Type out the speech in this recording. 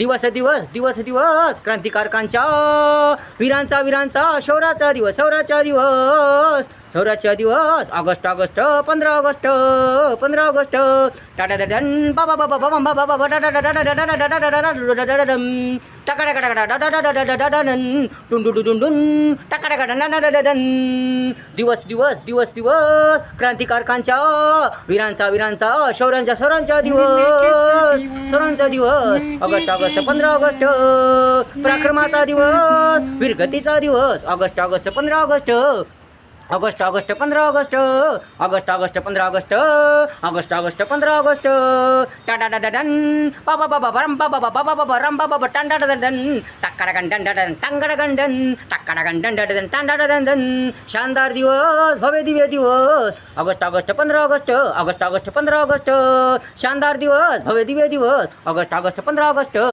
दिवस दिवस दिवस दिवस क्रांतिकारकांच्या वीरांचा शौर्याचा दिवस शौर्याचा दिवस ऑगस्ट 15 ऑगस्ट 15 ऑगस्ट टाटाडन बाबा बाबा बाबा बाबा बाबा दिवस दिवस दिवस दिवस क्रांतिकारकांच्या वीरांचा शौर्यांचा दिवस ऑगस्ट 15 ऑगस्ट पराक्रमाचा दिवस वीरगतीचा दिवस August 15 August 15 August 15 August 15 August टाटाडन बाबा बाबा बरम बाबा बाबा बाबा रम बाबा टांडाडन टांडाडन शानदार दिवस भव्य दिव्य दिवस ऑगस्ट 15 ऑगस्ट 15 ऑगस्ट शानदार दिवस भव्य दिव्य दिवस ऑगस्ट 15 ऑगस्ट